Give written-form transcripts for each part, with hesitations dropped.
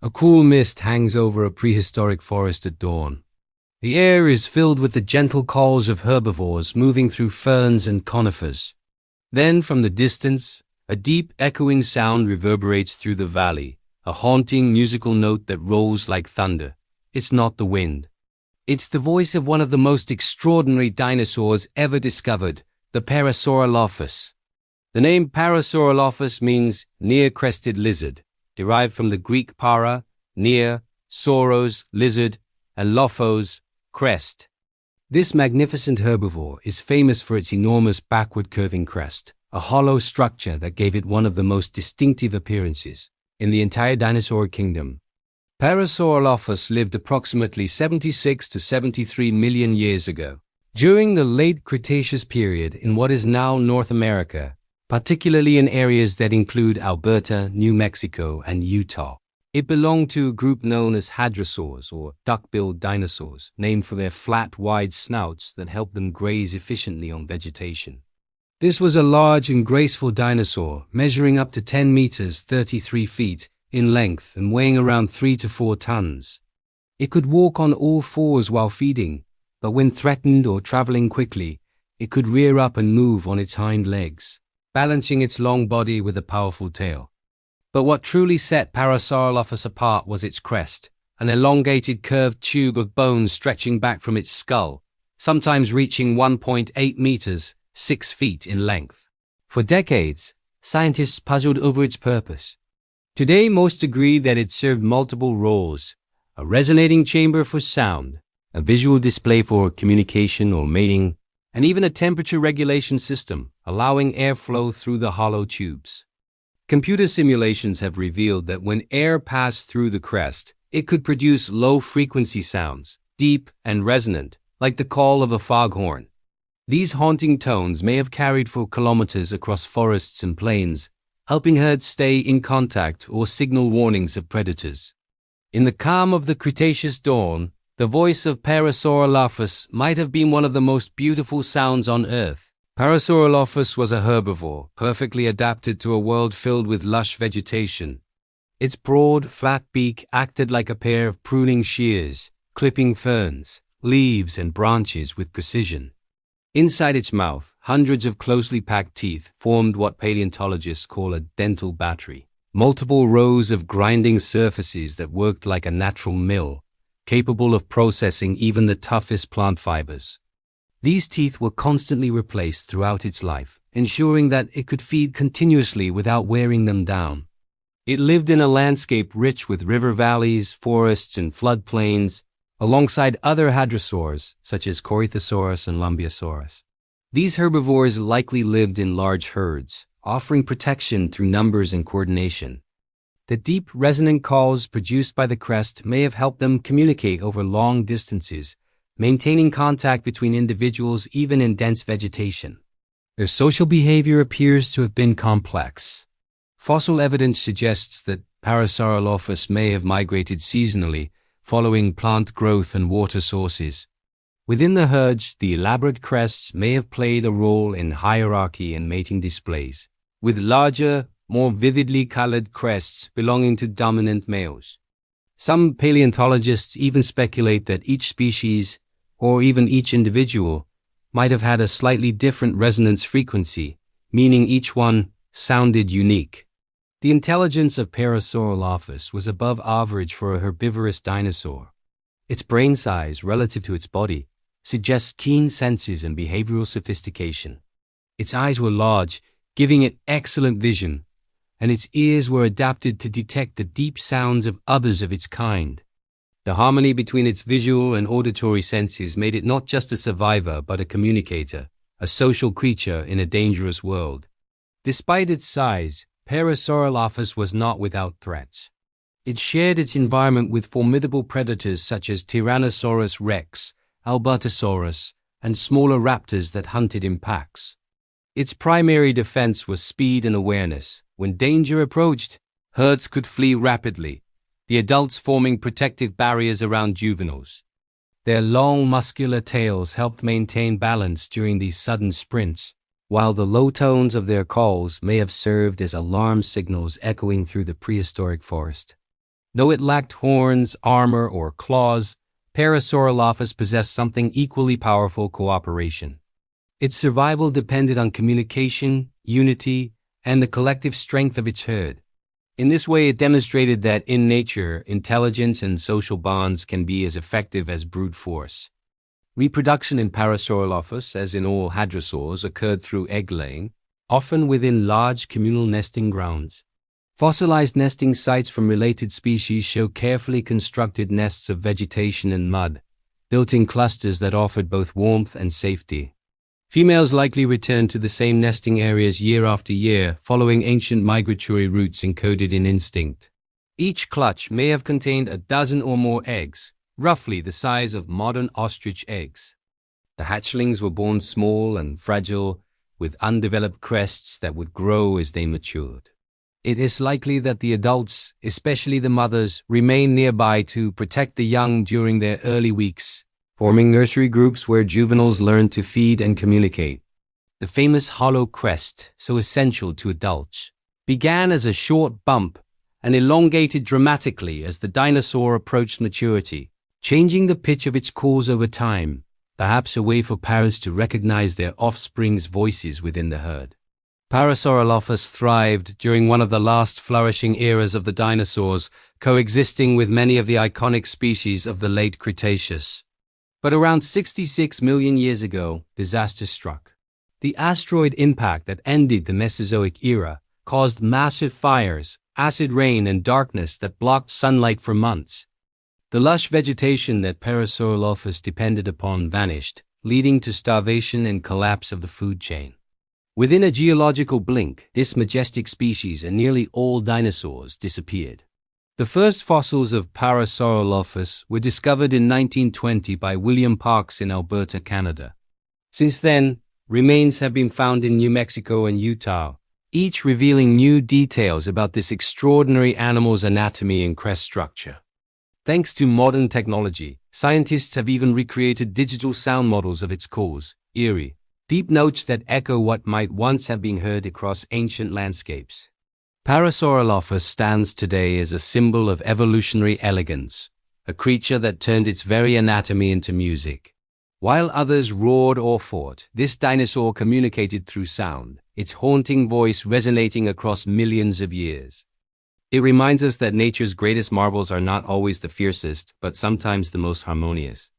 A cool mist hangs over a prehistoric forest at dawn. The air is filled with the gentle calls of herbivores moving through ferns and conifers. Then, from the distance, a deep echoing sound reverberates through the valley, a haunting musical note that rolls like thunder. It's not the wind. It's the voice of one of the most extraordinary dinosaurs ever discovered, the Parasaurolophus. The name Parasaurolophus means near-crested lizard, derived from the Greek para, near, sauros, lizard, and lophos, crest. This magnificent herbivore is famous for its enormous backward-curving crest, a hollow structure that gave it one of the most distinctive appearances in the entire dinosaur kingdom. Parasaurolophus lived approximately 76 to 73 million years ago. During the late Cretaceous period in what is now North America, particularly in areas that include Alberta, New Mexico, and Utah. It belonged to a group known as hadrosaurs, or duck-billed dinosaurs, named for their flat, wide snouts that helped them graze efficiently on vegetation. This was a large and graceful dinosaur, measuring up to 10 meters, 33 feet, in length and weighing around 3 to 4 tons. It could walk on all fours while feeding, but when threatened or traveling quickly, it could rear up and move on its hind legs, balancing its long body with a powerful tail. But what truly set Parasaurolophus apart was its crest, an elongated curved tube of bone stretching back from its skull, sometimes reaching 1.8 meters, 6 feet in length. For decades, scientists puzzled over its purpose. Today, most agree that it served multiple roles: a resonating chamber for sound, a visual display for communication or mating, and even a temperature regulation system, allowing airflow through the hollow tubes. Computer simulations have revealed that when air passed through the crest, it could produce low-frequency sounds, deep and resonant, like the call of a foghorn. These haunting tones may have carried for kilometers across forests and plains, helping herds stay in contact or signal warnings of predators. In the calm of the Cretaceous dawn, the voice of Parasaurolophus might have been one of the most beautiful sounds on Earth. Parasaurolophus was a herbivore, perfectly adapted to a world filled with lush vegetation. Its broad, flat beak acted like a pair of pruning shears, clipping ferns, leaves, and branches with precision. Inside its mouth, hundreds of closely packed teeth formed what paleontologists call a dental battery, multiple rows of grinding surfaces that worked like a natural mill, capable of processing even the toughest plant fibers. These teeth were constantly replaced throughout its life, ensuring that it could feed continuously without wearing them down. It lived in a landscape rich with river valleys, forests, and floodplains, alongside other hadrosaurs such as Cretaceous and Brachiosaurus. These herbivores likely lived in large herds, offering protection through numbers and coordination. The deep, resonant calls produced by the crest may have helped them communicate over long distances, maintaining contact between individuals even in dense vegetation. Their social behavior appears to have been complex. Fossil evidence suggests that Parasaurolophus may have migrated seasonally, following plant growth and water sources. Within the herds, the elaborate crests may have played a role in hierarchy and mating displays, with larger, more vividly colored crests belonging to dominant males. Some paleontologists even speculate that each species, or even each individual, might have had a slightly different resonance frequency, meaning each one sounded unique. The intelligence of Parasaurolophus was above average for a herbivorous dinosaur. Its brain size, relative to its body, suggests keen senses and behavioral sophistication. Its eyes were large, giving it excellent vision, and its ears were adapted to detect the deep sounds of others of its kind. The harmony between its visual and auditory senses made it not just a survivor but a communicator, a social creature in a dangerous world. Despite its size, Parasaurolophus was not without threats. It shared its environment with formidable predators such as Tyrannosaurus rex, Albertosaurus, and smaller raptors that hunted in packs. Its primary defense was speed and awareness. When danger approached, herds could flee rapidly, the adults forming protective barriers around juveniles. Their long, muscular tails helped maintain balance during these sudden sprints, while the low tones of their calls may have served as alarm signals echoing through the prehistoric forest. Though it lacked horns, armor, or claws, Parasaurolophus possessed something equally powerful: cooperation. Its survival depended on communication, unity, and the collective strength of its herd. In this way, it demonstrated that in nature, intelligence and social bonds can be as effective as brute force. Reproduction in Parasaurolophus, as in all hadrosaurs, occurred through egg-laying, often within large communal nesting grounds. Fossilized nesting sites from related species show carefully constructed nests of vegetation and mud, built in clusters that offered both warmth and safety. Females likely returned to the same nesting areas year after year, following ancient migratory routes encoded in instinct. Each clutch may have contained a dozen or more eggs, roughly the size of modern ostrich eggs. The hatchlings were born small and fragile, with undeveloped crests that would grow as they matured. It is likely that the adults, especially the mothers, remain nearby to protect the young during their early weeks, forming nursery groups where juveniles learn to feed and communicate. The famous hollow crest, so essential to adults, began as a short bump and elongated dramatically as the dinosaur approached maturity, changing the pitch of its calls over time, perhaps a way for parents to recognize their offspring's voices within the herd. Parasaurolophus thrived during one of the last flourishing eras of the dinosaurs, coexisting with many of the iconic species of the late Cretaceous. But around 66 million years ago, disaster struck. The asteroid impact that ended the Mesozoic era caused massive fires, acid rain, and darkness that blocked sunlight for months. The lush vegetation that Parasaurolophus depended upon vanished, leading to starvation and collapse of the food chain. Within a geological blink, this majestic species and nearly all dinosaurs disappeared. The first fossils of Parasaurolophus were discovered in 1920 by William Parkes in Alberta, Canada. Since then, remains have been found in New Mexico and Utah, each revealing new details about this extraordinary animal's anatomy and crest structure. Thanks to modern technology, scientists have even recreated digital sound models of its calls, eerie, deep notes that echo what might once have been heard across ancient landscapes. Parasaurolophus stands today as a symbol of evolutionary elegance, a creature that turned its very anatomy into music. While others roared or fought, this dinosaur communicated through sound, its haunting voice resonating across millions of years. It reminds us that nature's greatest marvels are not always the fiercest, but sometimes the most harmonious.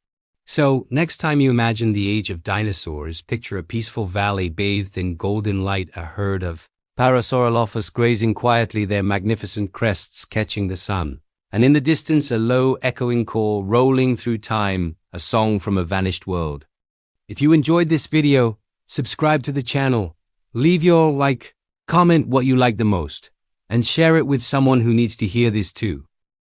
So, next time you imagine the age of dinosaurs, picture a peaceful valley bathed in golden light, a herd of Parasaurolophus grazing quietly, their magnificent crests catching the sun, and in the distance a low echoing call rolling through time, a song from a vanished world. If you enjoyed this video, subscribe to the channel, leave your like, comment what you like the most, and share it with someone who needs to hear this too.